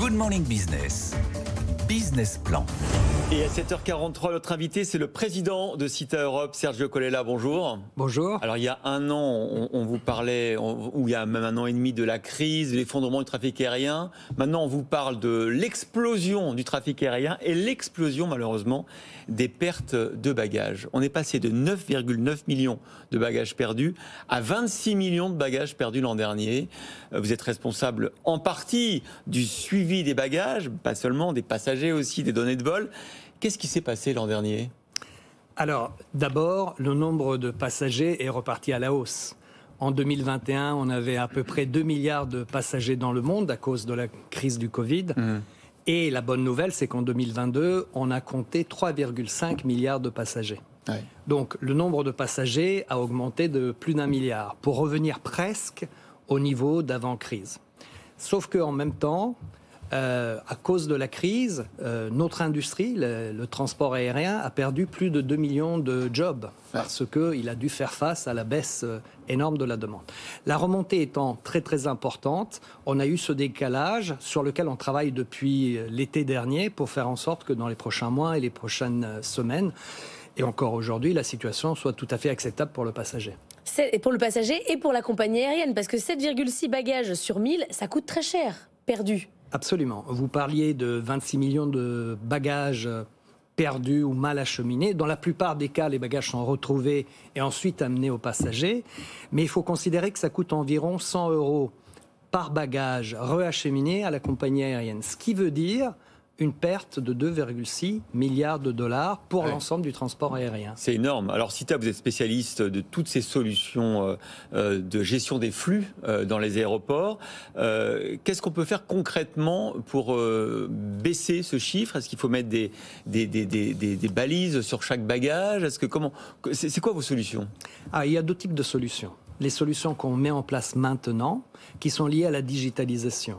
Good Morning Business. Business Plan. Et à 7h43, notre invité, c'est le président de Cita Europe, Sergio Colella. Bonjour. Bonjour. Alors, il y a un an, on vous parlait, ou il y a même un an et demi, de la crise, de l'effondrement du trafic aérien. Maintenant, on vous parle de l'explosion du trafic aérien et l'explosion, malheureusement, des pertes de bagages. On est passé de 9,9 millions de bagages perdus à 26 millions de bagages perdus l'an dernier. Vous êtes responsable en partie du suivi des bagages, pas seulement des passagers aussi, des données de vol. Qu'est-ce qui s'est passé l'an dernier ? Alors, d'abord, le nombre de passagers est reparti à la hausse. En 2021, on avait à peu près 2 milliards de passagers dans le monde à cause de la crise du Covid. Et la bonne nouvelle, c'est qu'en 2022, on a compté 3,5 milliards de passagers. Ouais. Donc, le nombre de passagers a augmenté de plus d'1 milliard pour revenir presque au niveau d'avant-crise. Sauf qu'en même temps, à cause de la crise, notre industrie, le transport aérien, a perdu plus de 2 millions de jobs parce qu'il a dû faire face à la baisse énorme de la demande. La remontée étant très très importante, on a eu ce décalage sur lequel on travaille depuis l'été dernier pour faire en sorte que dans les prochains mois et les prochaines semaines, et encore aujourd'hui, la situation soit tout à fait acceptable pour le passager. Et pour le passager et pour la compagnie aérienne, parce que 7,6 bagages sur 1000, ça coûte très cher, perdus. Absolument. Vous parliez de 26 millions de bagages perdus ou mal acheminés. Dans la plupart des cas, les bagages sont retrouvés et ensuite amenés aux passagers. Mais il faut considérer que ça coûte environ 100 € par bagage reacheminé à la compagnie aérienne. Ce qui veut dire une perte de 2,6 milliards de dollars pour l'ensemble du transport aérien. C'est énorme. Alors Cita, vous êtes spécialiste de toutes ces solutions de gestion des flux dans les aéroports. Qu'est-ce qu'on peut faire concrètement pour baisser ce chiffre ? Est-ce qu'il faut mettre des balises sur chaque bagage ? C'est quoi vos solutions ? Il y a deux types de solutions. Les solutions qu'on met en place maintenant, qui sont liées à la digitalisation.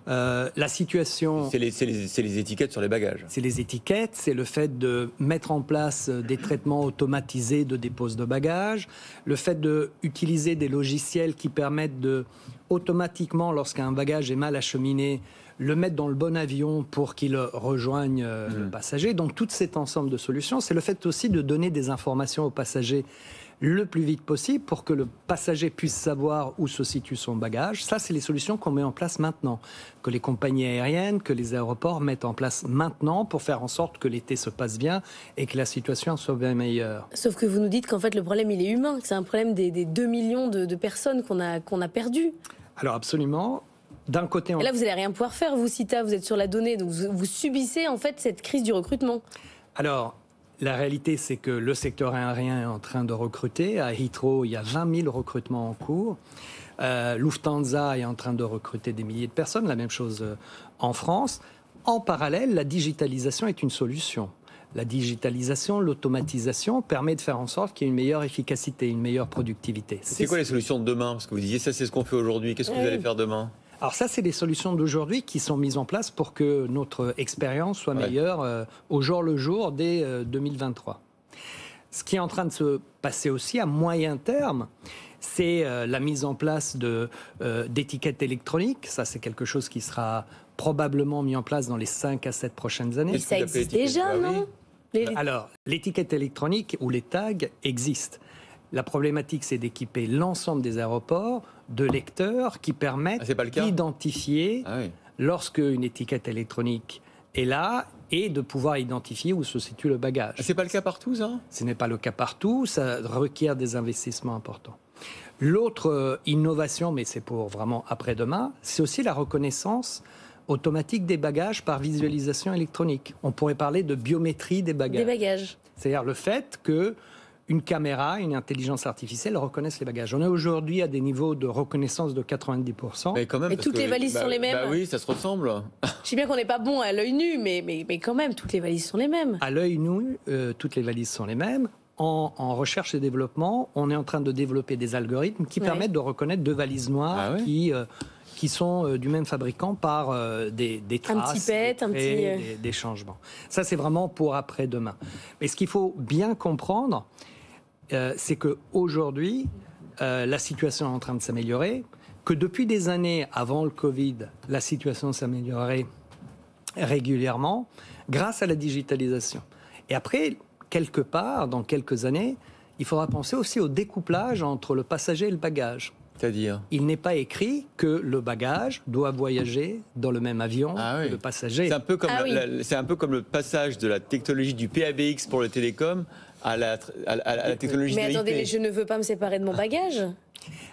La situation... C'est les étiquettes sur les bagages. C'est les étiquettes, c'est le fait de mettre en place des traitements automatisés de dépose de bagages, le fait d'utiliser des logiciels qui permettent de, automatiquement, lorsqu'un bagage est mal acheminé, le mettre dans le bon avion pour qu'il rejoigne le passager. Donc tout cet ensemble de solutions, c'est le fait aussi de donner des informations aux passagers le plus vite possible pour que le passager puisse savoir où se situe son bagage. Ça, c'est les solutions qu'on met en place maintenant, que les compagnies aériennes, que les aéroports mettent en place maintenant pour faire en sorte que l'été se passe bien et que la situation soit bien meilleure. Sauf que vous nous dites qu'en fait, le problème, il est humain, que c'est un problème des 2 millions de personnes qu'on a perdues. Alors absolument. D'un côté, et là, vous n'allez rien pouvoir faire, vous, Cita, vous êtes sur la donnée, donc vous subissez en fait cette crise du recrutement. Alors, la réalité, c'est que le secteur aérien est en train de recruter. À Heathrow, il y a 20 000 recrutements en cours. Lufthansa est en train de recruter des milliers de personnes. La même chose en France. En parallèle, la digitalisation est une solution. La digitalisation, l'automatisation permet de faire en sorte qu'il y ait une meilleure efficacité, une meilleure productivité. C'est quoi les solutions de demain ? Parce que vous disiez, ça c'est ce qu'on fait aujourd'hui. Qu'est-ce que vous allez faire demain ? Alors ça, c'est les solutions d'aujourd'hui qui sont mises en place pour que notre expérience soit meilleure au jour le jour dès 2023. Ce qui est en train de se passer aussi à moyen terme, c'est la mise en place d'étiquettes électroniques. Ça, c'est quelque chose qui sera probablement mis en place dans les 5 à 7 prochaines années. Mais ça existe déjà, non ? Alors, l'étiquette électronique ou les tags existent. La problématique, c'est d'équiper l'ensemble des aéroports de lecteurs qui permettent d'identifier lorsque une étiquette électronique est là et de pouvoir identifier où se situe le bagage. C'est pas le cas partout, ça ? Ce n'est pas le cas partout, ça requiert des investissements importants. L'autre innovation, mais c'est pour vraiment après-demain, c'est aussi la reconnaissance automatique des bagages par visualisation électronique. On pourrait parler de biométrie des bagages. Des bagages. C'est-à-dire le fait que une caméra, une intelligence artificielle reconnaissent les bagages. On est aujourd'hui à des niveaux de reconnaissance de 90%. Mais quand même, et toutes les valises sont les mêmes. Bah oui, ça se ressemble. Je sais bien qu'on n'est pas bon à l'œil nu, mais quand même, toutes les valises sont les mêmes. À l'œil nu, toutes les valises sont les mêmes. En recherche et développement, on est en train de développer des algorithmes qui permettent de reconnaître 2 valises noires qui sont du même fabricant par des traces, des changements. Ça, c'est vraiment pour après-demain. Mais ce qu'il faut bien comprendre, c'est qu'aujourd'hui, la situation est en train de s'améliorer. que depuis des années avant le Covid, la situation s'améliorait régulièrement grâce à la digitalisation. Et après, quelque part, dans quelques années, il faudra penser aussi au découplage entre le passager et le bagage. C'est-à-dire ? Il n'est pas écrit que le bagage doit voyager dans le même avion que le passager. C'est un peu comme le passage de la technologie du PABX pour le télécom à la technologie de Mais l'IP. attendez, je ne veux pas me séparer de mon bagage.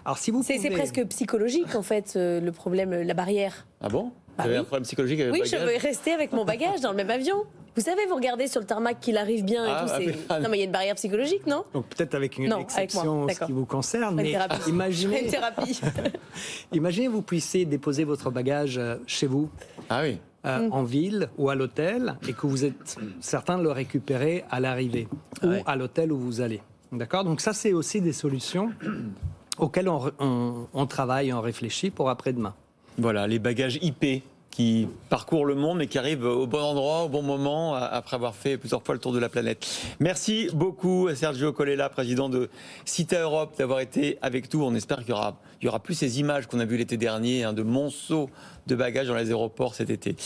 Alors, si vous C'est pouvez... presque psychologique, en fait, le problème, la barrière. Ah bon ? Bah Vous avez oui. un problème psychologique avec Oui, le je bagage ? veux rester avec mon bagage dans le même avion. Vous savez, vous regardez sur le tarmac qu'il arrive bien et tout. Non, mais il y a une barrière psychologique, non ? Donc peut-être avec une Non, avec moi, exception en ce d'accord. qui vous concerne, Une mais thérapie. imaginez, Une thérapie. imaginez vous puissiez déposer votre bagage chez vous, Ah oui. en ville ou à l'hôtel, et que vous êtes certain de le récupérer à l'arrivée ou à l'hôtel où vous allez. D'accord ? Donc ça, c'est aussi des solutions auxquelles on travaille, on réfléchit pour après-demain. Voilà, les bagages IP qui parcourent le monde mais qui arrivent au bon endroit, au bon moment, après avoir fait plusieurs fois le tour de la planète. Merci beaucoup à Sergio Colella, président de Cita Europe, d'avoir été avec nous. On espère qu'il y aura plus ces images qu'on a vues l'été dernier, de monceaux de bagages dans les aéroports cet été.